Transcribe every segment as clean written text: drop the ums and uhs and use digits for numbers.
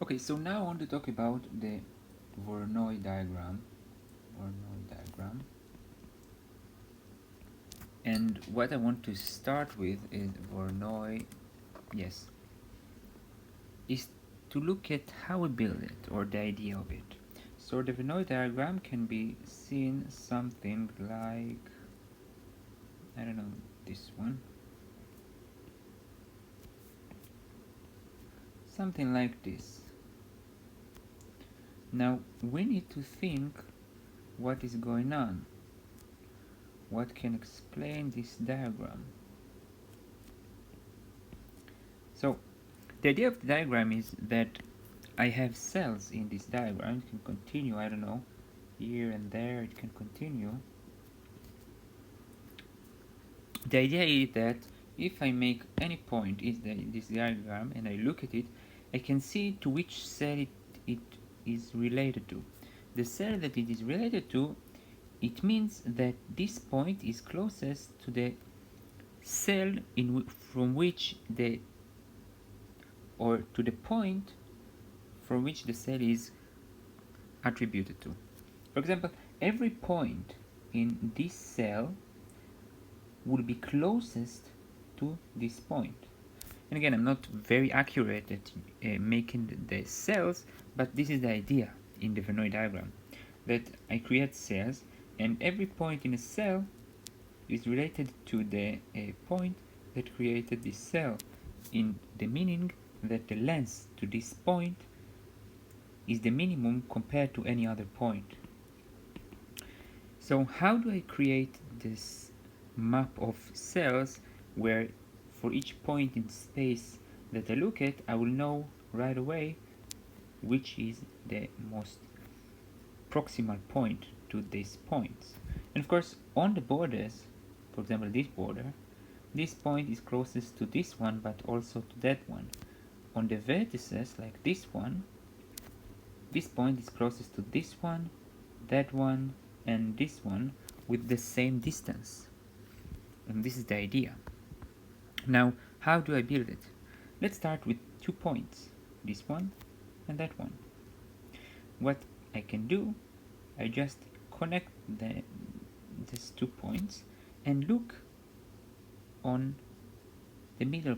Okay, so now I want to talk about the Voronoi diagram. Voronoi diagram. And what I want to start with is Voronoi, yes, is to look at how we build it, or the idea of it. So the Voronoi diagram can be seen something like, I don't know, this one. Something like this. Now we need to think what is going on. What can explain this diagram? So the idea of the diagram is that I have cells in this diagram. It can continue, I don't know, here and there, it can continue. The idea is that if I make any point in this diagram and I look at it, I can see to which cell it is related to. The cell that it is related to, it means that this point is closest to the cell from which the, or to the point from which the cell is attributed to. For example, every point in this cell will be closest to this point. And again, I'm not very accurate at making the cells, but this is the idea in the Voronoi diagram, that I create cells and every point in a cell is related to the point that created this cell, in the meaning that the length to this point is the minimum compared to any other point. So how do I create this map of cells where for each point in space that I look at, I will know right away which is the most proximal point to these points. And of course, on the borders, for example this border, this point is closest to this one but also to that one. On the vertices, like this one, this point is closest to this one, that one, and this one with the same distance. And this is the idea. Now, how do I build it? Let's start with 2 points, this one and that one. What I can do, I just connect these 2 points and look on the middle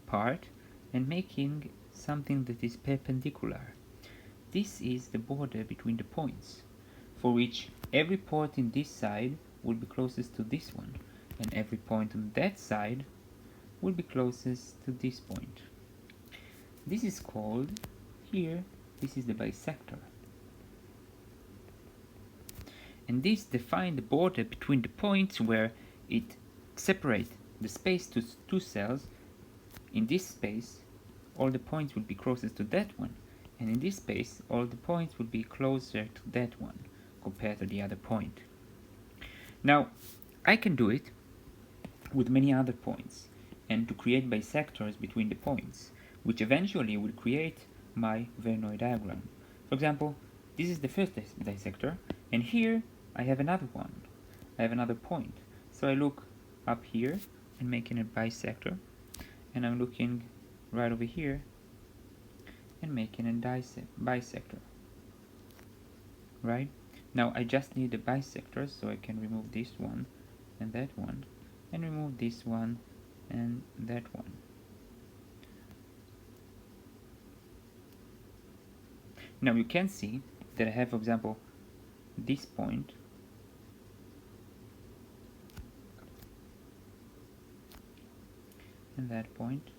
part and making something that is perpendicular. This is the border between the points, for which every point in this side will be closest to this one, and every point on that side will be closest to this point. This is called, here, this is the bisector. And this defines the border between the points where it separates the space to 2 cells. In this space, all the points will be closest to that one, and in this space, all the points will be closer to that one compared to the other point. Now, I can do it with many other points, and to create bisectors between the points, which eventually will create my Voronoi diagram. For example, this is the first dissector, and here I have another one. I have another point. So I look up here and making a bisector, and I'm looking right over here and making a bisector. Right? Now I just need the bisectors, so I can remove this one and that one, and remove this one and that one. Now you can see that I have, for example, this point and that point.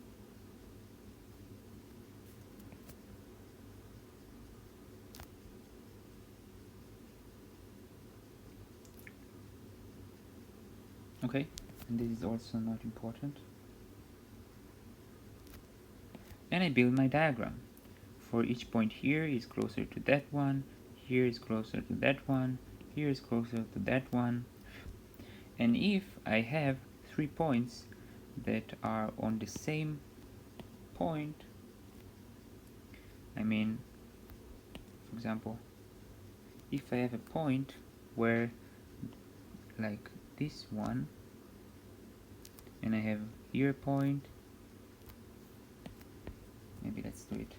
Okay, and this is also not important. And I build my diagram. For each point here is closer to that one, here is closer to that one, here is closer to that one. And if I have 3 points that are on the same point, I mean, for example, if I have a point where, like this one, and I have here a point, maybe let's do it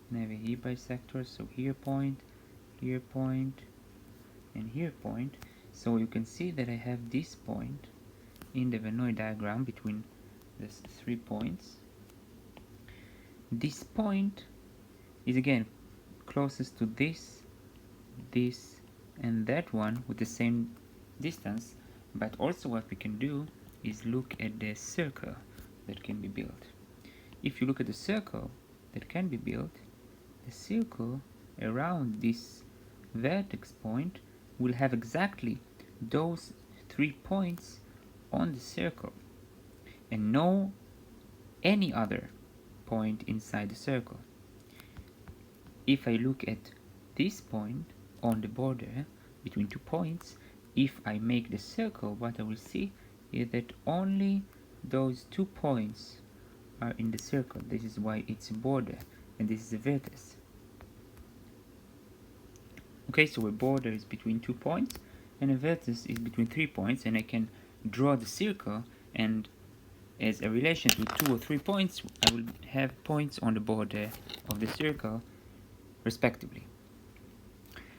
and I have a here bisector, so here point, and here point. So you can see that I have this point in the Voronoi diagram between these 3 points. This point is again closest to this, and that one with the same distance, but also what we can do is look at the circle that can be built. If you look at the circle that can be built, the circle around this vertex point will have exactly those 3 points on the circle and no any other point inside the circle. If I look at this point on the border between 2 points, if I make the circle, what I will see is that only those 2 points are in the circle. This is why it's a border, and this is a vertex. Okay, so a border is between 2 points, and a vertex is between 3 points, and I can draw the circle, and as a relation to 2 or 3 points, I will have points on the border of the circle, respectively.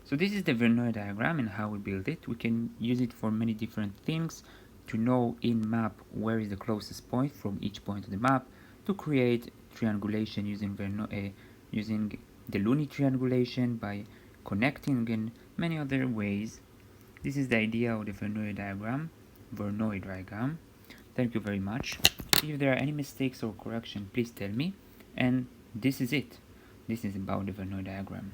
So this is the Voronoi diagram and how we build it. We can use it for many different things, to know in map where is the closest point from each point of the map, to create triangulation using using the Luni triangulation by connecting, and many other ways. This is the idea of the Voronoi diagram. Thank you very much. If there are any mistakes or correction, please tell me. And this is it. This is about the Voronoi diagram.